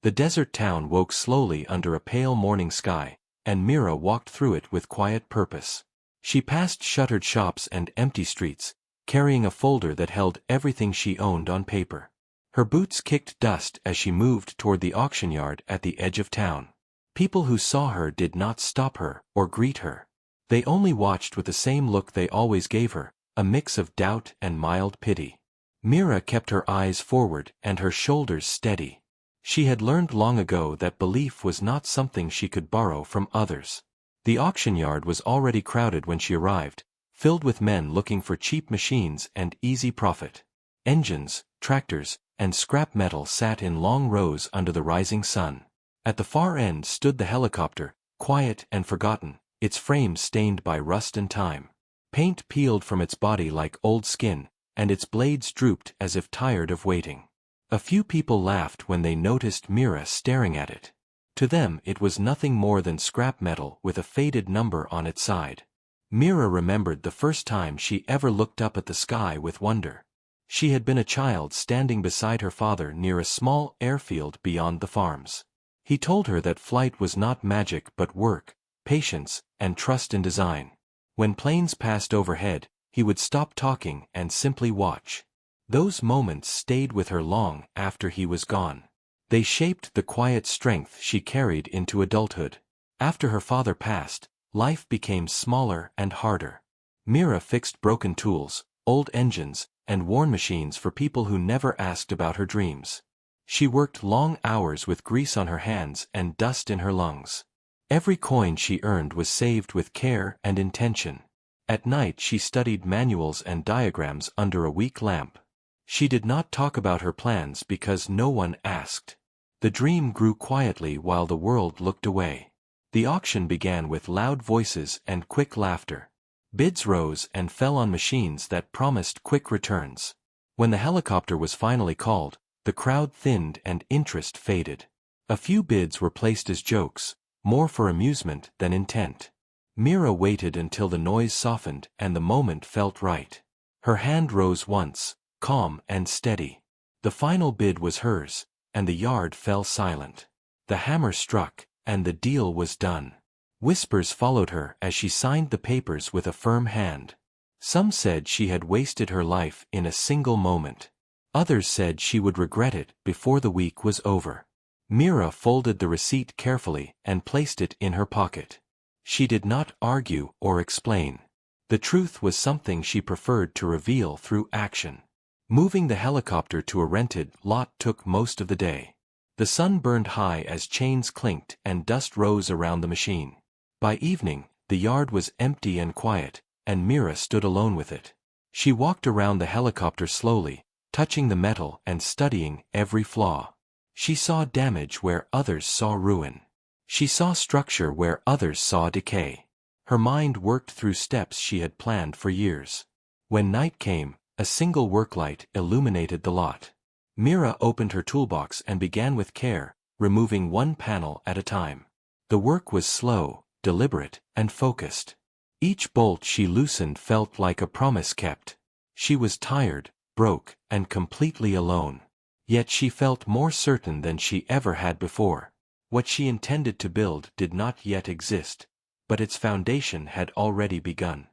The desert town woke slowly under a pale morning sky, and Mira walked through it with quiet purpose. She passed shuttered shops and empty streets, carrying a folder that held everything she owned on paper. Her boots kicked dust as she moved toward the auction yard at the edge of town. People who saw her did not stop her or greet her. They only watched with the same look they always gave her, a mix of doubt and mild pity. Mira kept her eyes forward and her shoulders steady. She had learned long ago that belief was not something she could borrow from others. The auction yard was already crowded when she arrived, filled with men looking for cheap machines and easy profit. Engines, tractors, and scrap metal sat in long rows under the rising sun. At the far end stood the helicopter, quiet and forgotten, its frame stained by rust and time. Paint peeled from its body like old skin, and its blades drooped as if tired of waiting. A few people laughed when they noticed Mira staring at it. To them it was nothing more than scrap metal with a faded number on its side. Mira remembered the first time she ever looked up at the sky with wonder. She had been a child standing beside her father near a small airfield beyond the farms. He told her that flight was not magic but work, patience, and trust in design. When planes passed overhead, he would stop talking and simply watch. Those moments stayed with her long after he was gone. They shaped the quiet strength she carried into adulthood. After her father passed, life became smaller and harder. Mira fixed broken tools, old engines, and worn machines for people who never asked about her dreams. She worked long hours with grease on her hands and dust in her lungs. Every coin she earned was saved with care and intention. At night she studied manuals and diagrams under a weak lamp. She did not talk about her plans because no one asked. The dream grew quietly while the world looked away. The auction began with loud voices and quick laughter. Bids rose and fell on machines that promised quick returns. When the helicopter was finally called, the crowd thinned and interest faded. A few bids were placed as jokes, more for amusement than intent. Mira waited until the noise softened and the moment felt right. Her hand rose once, calm and steady. The final bid was hers, and the yard fell silent. The hammer struck, and the deal was done. Whispers followed her as she signed the papers with a firm hand. Some said she had wasted her life in a single moment. Others said she would regret it before the week was over. Mira folded the receipt carefully and placed it in her pocket. She did not argue or explain. The truth was something she preferred to reveal through action. Moving the helicopter to a rented lot took most of the day. The sun burned high as chains clinked and dust rose around the machine. By evening, the yard was empty and quiet, and Mira stood alone with it. She walked around the helicopter slowly, touching the metal and studying every flaw. She saw damage where others saw ruin. She saw structure where others saw decay. Her mind worked through steps she had planned for years. When night came, a single work light illuminated the lot. Mira opened her toolbox and began with care, removing one panel at a time. The work was slow, deliberate, and focused. Each bolt she loosened felt like a promise kept. She was tired, broke, and completely alone. Yet she felt more certain than she ever had before. What she intended to build did not yet exist, but its foundation had already begun.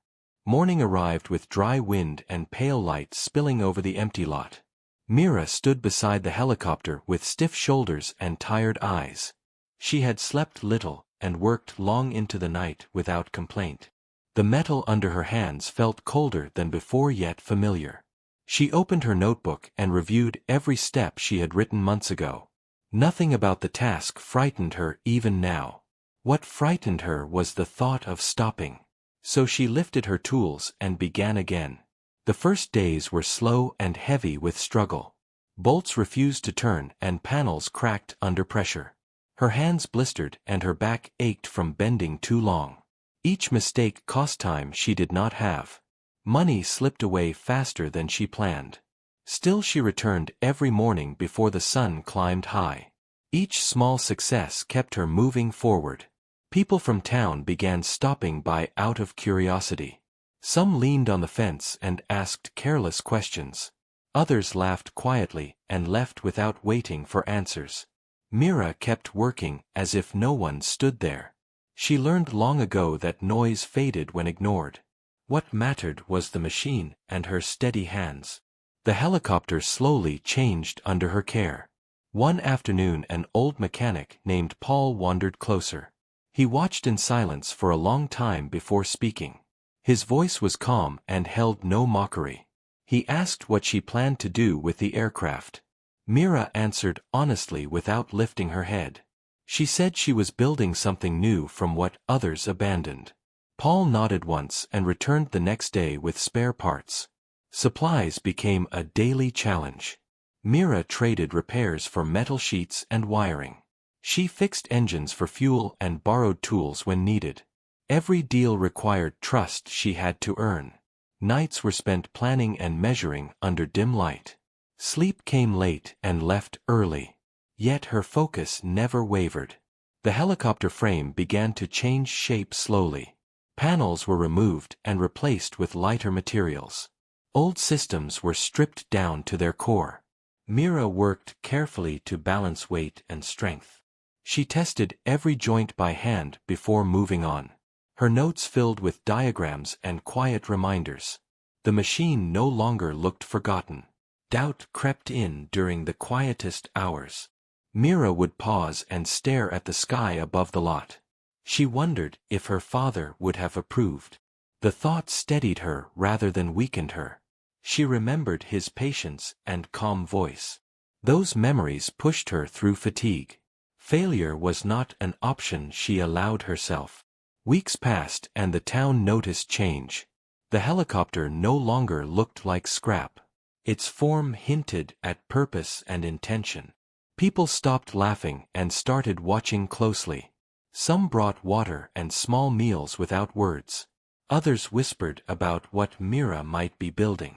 Morning arrived with dry wind and pale light spilling over the empty lot. Mira stood beside the helicopter with stiff shoulders and tired eyes. She had slept little and worked long into the night without complaint. The metal under her hands felt colder than before yet familiar. She opened her notebook and reviewed every step she had written months ago. Nothing about the task frightened her even now. What frightened her was the thought of stopping. So she lifted her tools and began again. The first days were slow and heavy with struggle. Bolts refused to turn and panels cracked under pressure. Her hands blistered and her back ached from bending too long. Each mistake cost time she did not have. Money slipped away faster than she planned. Still she returned every morning before the sun climbed high. Each small success kept her moving forward. People from town began stopping by out of curiosity. Some leaned on the fence and asked careless questions. Others laughed quietly and left without waiting for answers. Mira kept working as if no one stood there. She learned long ago that noise faded when ignored. What mattered was the machine and her steady hands. The helicopter slowly changed under her care. One afternoon an old mechanic named Paul wandered closer. He watched in silence for a long time before speaking. His voice was calm and held no mockery. He asked what she planned to do with the aircraft. Mira answered honestly without lifting her head. She said she was building something new from what others abandoned. Paul nodded once and returned the next day with spare parts. Supplies became a daily challenge. Mira traded repairs for metal sheets and wiring. She fixed engines for fuel and borrowed tools when needed. Every deal required trust she had to earn. Nights were spent planning and measuring under dim light. Sleep came late and left early. Yet her focus never wavered. The helicopter frame began to change shape slowly. Panels were removed and replaced with lighter materials. Old systems were stripped down to their core. Mira worked carefully to balance weight and strength. She tested every joint by hand before moving on. Her notes filled with diagrams and quiet reminders. The machine no longer looked forgotten. Doubt crept in during the quietest hours. Mira would pause and stare at the sky above the lot. She wondered if her father would have approved. The thought steadied her rather than weakened her. She remembered his patience and calm voice. Those memories pushed her through fatigue. Failure was not an option she allowed herself. Weeks passed and the town noticed change. The helicopter no longer looked like scrap. Its form hinted at purpose and intention. People stopped laughing and started watching closely. Some brought water and small meals without words. Others whispered about what Mira might be building.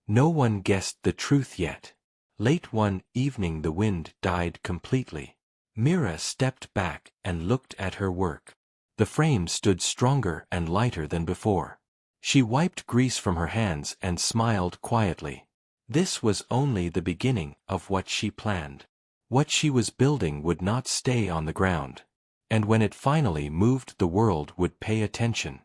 No one guessed the truth yet. Late one evening the wind died completely. Mira stepped back and looked at her work. The frame stood stronger and lighter than before. She wiped grease from her hands and smiled quietly. This was only the beginning of what she planned. What she was building would not stay on the ground. And when it finally moved, the world would pay attention.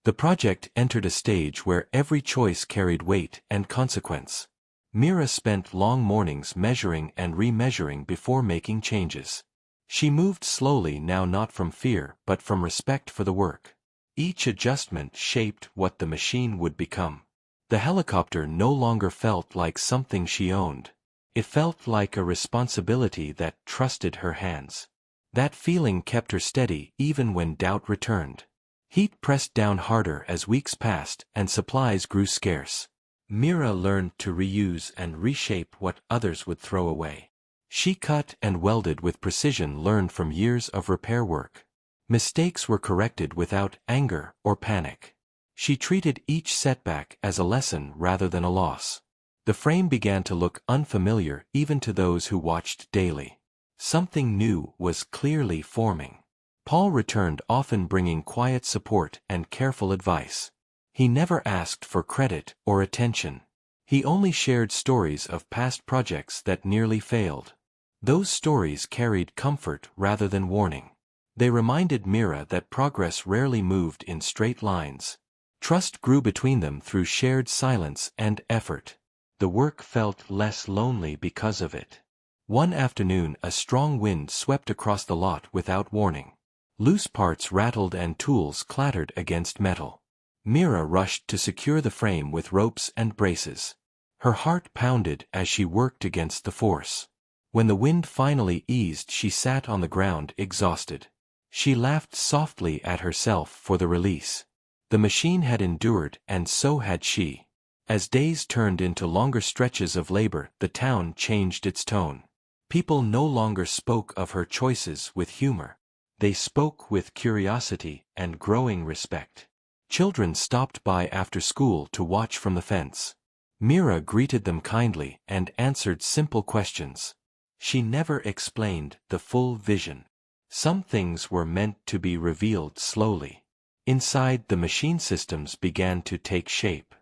The project entered a stage where every choice carried weight and consequence. Mira spent long mornings measuring and remeasuring before making changes. She moved slowly now, not from fear but from respect for the work. Each adjustment shaped what the machine would become. The helicopter no longer felt like something she owned. It felt like a responsibility that trusted her hands. That feeling kept her steady even when doubt returned. Heat pressed down harder as weeks passed and supplies grew scarce. Mira learned to reuse and reshape what others would throw away. She cut and welded with precision learned from years of repair work. Mistakes were corrected without anger or panic. She treated each setback as a lesson rather than a loss. The frame began to look unfamiliar even to those who watched daily. Something new was clearly forming. Paul returned, often bringing quiet support and careful advice. He never asked for credit or attention. He only shared stories of past projects that nearly failed. Those stories carried comfort rather than warning. They reminded Mira that progress rarely moved in straight lines. Trust grew between them through shared silence and effort. The work felt less lonely because of it. One afternoon a strong wind swept across the lot without warning. Loose parts rattled and tools clattered against metal. Mira rushed to secure the frame with ropes and braces. Her heart pounded as she worked against the force. When the wind finally eased, she sat on the ground exhausted. She laughed softly at herself for the release. The machine had endured, and so had she. As days turned into longer stretches of labor, the town changed its tone. People no longer spoke of her choices with humor. They spoke with curiosity and growing respect. Children stopped by after school to watch from the fence. Mira greeted them kindly and answered simple questions. She never explained the full vision. Some things were meant to be revealed slowly. Inside, the machine systems began to take shape.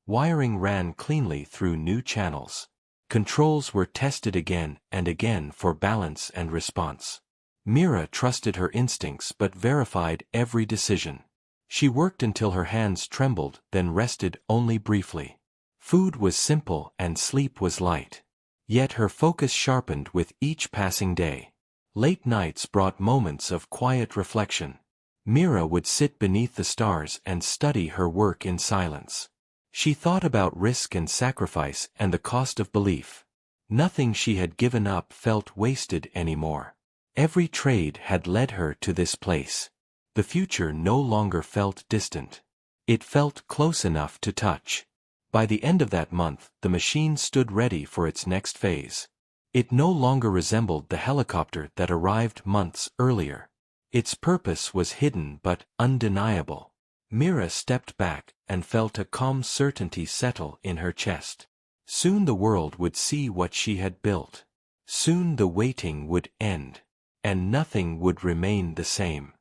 Wiring ran cleanly through new channels. Controls were tested again and again for balance and response. Mira trusted her instincts but verified every decision. She worked until her hands trembled, then rested only briefly. Food was simple and sleep was light. Yet her focus sharpened with each passing day. Late nights brought moments of quiet reflection. Mira would sit beneath the stars and study her work in silence. She thought about risk and sacrifice and the cost of belief. Nothing she had given up felt wasted anymore. Every trade had led her to this place. The future no longer felt distant. It felt close enough to touch. By the end of that month, the machine stood ready for its next phase. It no longer resembled the helicopter that arrived months earlier. Its purpose was hidden but undeniable. Mira stepped back and felt a calm certainty settle in her chest. Soon the world would see what she had built. Soon the waiting would end. And nothing would remain the same.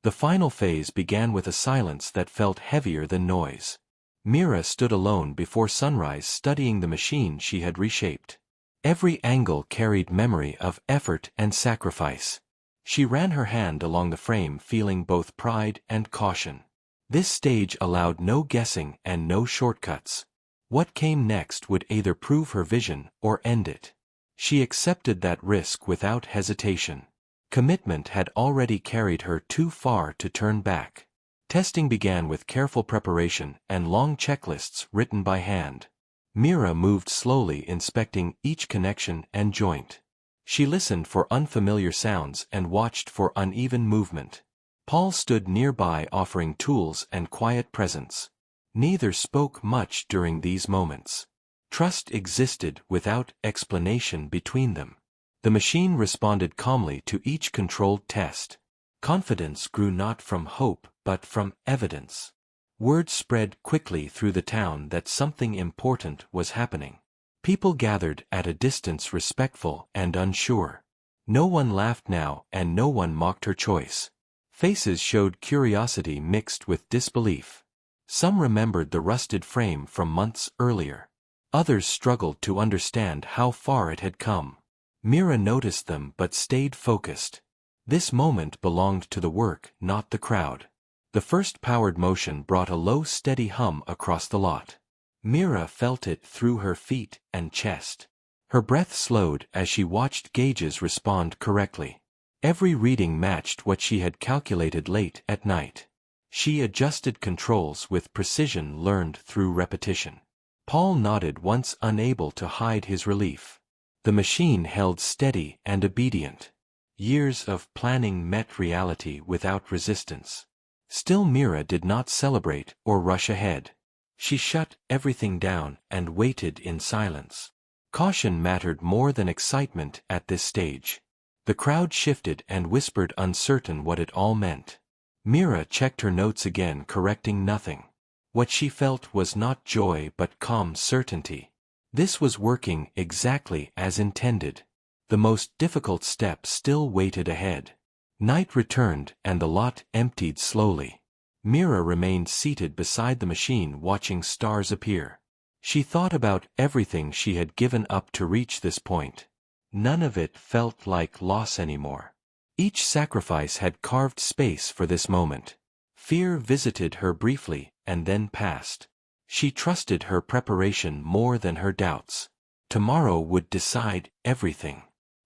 The final phase began with a silence that felt heavier than noise. Mira stood alone before sunrise studying the machine she had reshaped. Every angle carried memory of effort and sacrifice. She ran her hand along the frame feeling both pride and caution. This stage allowed no guessing and no shortcuts. What came next would either prove her vision or end it. She accepted that risk without hesitation. Commitment had already carried her too far to turn back. Testing began with careful preparation and long checklists written by hand. Mira moved slowly, inspecting each connection and joint. She listened for unfamiliar sounds and watched for uneven movement. Paul stood nearby offering tools and quiet presence. Neither spoke much during these moments. Trust existed without explanation between them. The machine responded calmly to each controlled test. Confidence grew not from hope but from evidence. Word spread quickly through the town that something important was happening. People gathered at a distance, respectful and unsure. No one laughed now and no one mocked her choice. Faces showed curiosity mixed with disbelief. Some remembered the rusted frame from months earlier. Others struggled to understand how far it had come. Mira noticed them but stayed focused. This moment belonged to the work, not the crowd. The first powered motion brought a low, steady hum across the lot. Mira felt it through her feet and chest. Her breath slowed as she watched gauges respond correctly. Every reading matched what she had calculated late at night. She adjusted controls with precision learned through repetition. Paul nodded, once unable to hide his relief. The machine held steady and obedient. Years of planning met reality without resistance. Still Mira did not celebrate or rush ahead. She shut everything down and waited in silence. Caution mattered more than excitement at this stage. The crowd shifted and whispered, uncertain what it all meant. Mira checked her notes again, correcting nothing. What she felt was not joy but calm certainty. This was working exactly as intended. The most difficult step still waited ahead. Night returned and the lot emptied slowly. Mira remained seated beside the machine, watching stars appear. She thought about everything she had given up to reach this point. None of it felt like loss anymore. Each sacrifice had carved space for this moment. Fear visited her briefly and then passed. She trusted her preparation more than her doubts. Tomorrow would decide everything.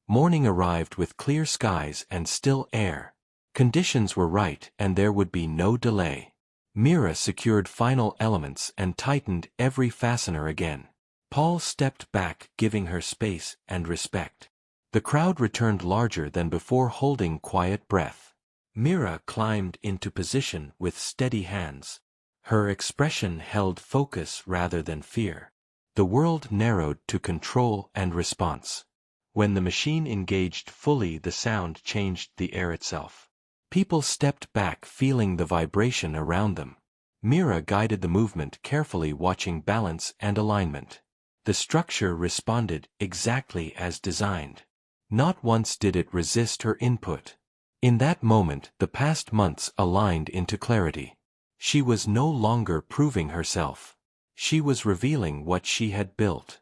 Morning arrived with clear skies and still air. Conditions were right and there would be no delay. Mira secured final elements and tightened every fastener again. Paul stepped back, giving her space and respect. The crowd returned larger than before, holding quiet breath. Mira climbed into position with steady hands. Her expression held focus rather than fear. The world narrowed to control and response. When the machine engaged fully, the sound changed the air itself. People stepped back, feeling the vibration around them. Mira guided the movement carefully, watching balance and alignment. The structure responded exactly as designed. Not once did it resist her input. In that moment, the past months aligned into clarity. She was no longer proving herself. She was revealing what she had built.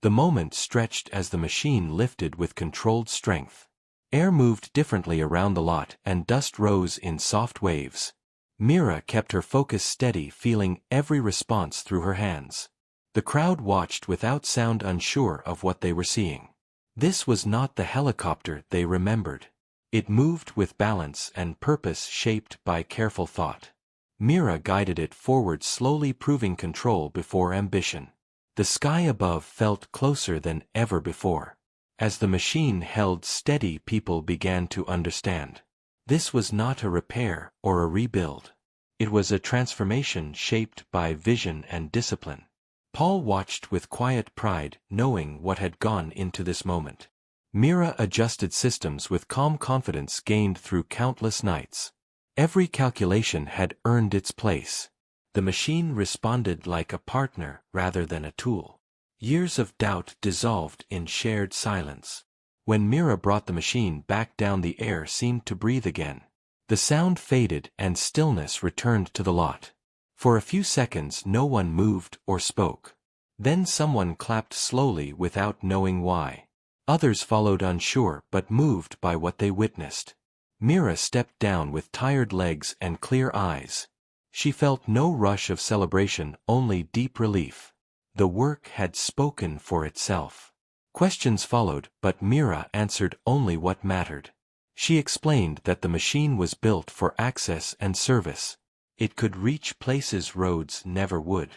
The moment stretched as the machine lifted with controlled strength. Air moved differently around the lot and dust rose in soft waves. Mira kept her focus steady, feeling every response through her hands. The crowd watched without sound, unsure of what they were seeing. This was not the helicopter they remembered. It moved with balance and purpose, shaped by careful thought. Mira guided it forward, slowly, proving control before ambition. The sky above felt closer than ever before. As the machine held steady, people began to understand. This was not a repair or a rebuild. It was a transformation shaped by vision and discipline. Paul watched with quiet pride, knowing what had gone into this moment. Mira adjusted systems with calm confidence gained through countless nights. Every calculation had earned its place. The machine responded like a partner rather than a tool. Years of doubt dissolved in shared silence. When Mira brought the machine back down, the air seemed to breathe again. The sound faded and stillness returned to the lot. For a few seconds no one moved or spoke. Then someone clapped slowly without knowing why. Others followed, unsure but moved by what they witnessed. Mira stepped down with tired legs and clear eyes. She felt no rush of celebration, only deep relief. The work had spoken for itself. Questions followed, but Mira answered only what mattered. She explained that the machine was built for access and service. It could reach places roads never would.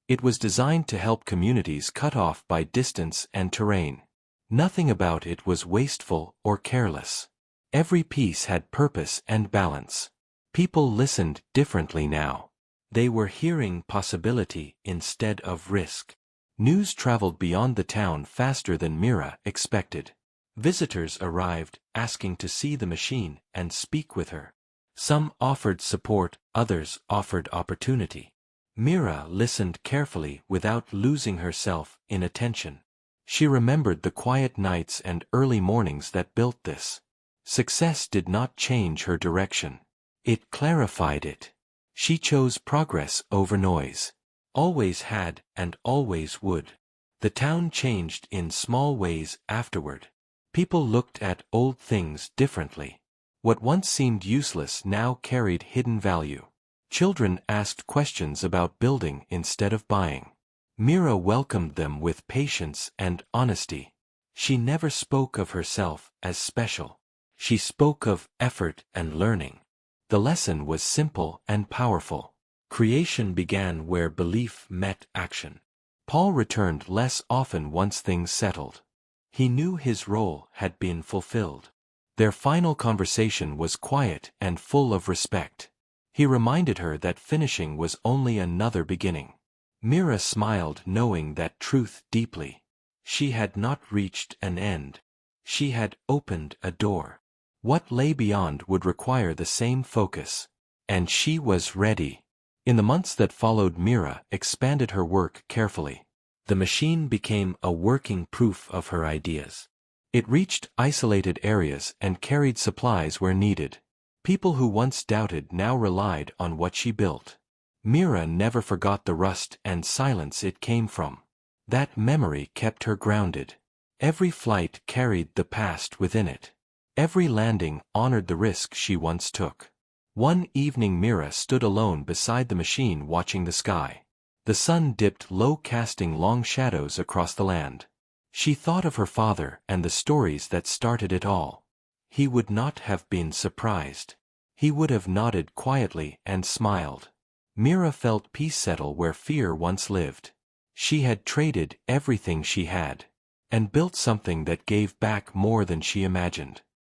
It was designed to help communities cut off by distance and terrain. Nothing about it was wasteful or careless. Every piece had purpose and balance. People listened differently now. They were hearing possibility instead of risk. News traveled beyond the town faster than Mira expected. Visitors arrived, asking to see the machine and speak with her. Some offered support, others offered opportunity. Mira listened carefully without losing herself in attention. She remembered the quiet nights and early mornings that built this. Success did not change her direction. It clarified it. She chose progress over noise. Always had and always would. The town changed in small ways afterward. People looked at old things differently. What once seemed useless now carried hidden value. Children asked questions about building instead of buying. Mira welcomed them with patience and honesty. She never spoke of herself as special. She spoke of effort and learning. The lesson was simple and powerful. Creation began where belief met action. Paul returned less often once things settled. He knew his role had been fulfilled. Their final conversation was quiet and full of respect. He reminded her that finishing was only another beginning. Mira smiled, knowing that truth deeply. She had not reached an end. She had opened a door. What lay beyond would require the same focus. And she was ready. In the months that followed, Mira expanded her work carefully. The machine became a working proof of her ideas. It reached isolated areas and carried supplies where needed. People who once doubted now relied on what she built. Mira never forgot the rust and silence it came from. That memory kept her grounded. Every flight carried the past within it. Every landing honored the risk she once took. One evening Mira stood alone beside the machine, watching the sky. The sun dipped low, casting long shadows across the land. She thought of her father and the stories that started it all. He would not have been surprised. He would have nodded quietly and smiled. Mira felt peace settle where fear once lived. She had traded everything she had and built something that gave back more than she imagined.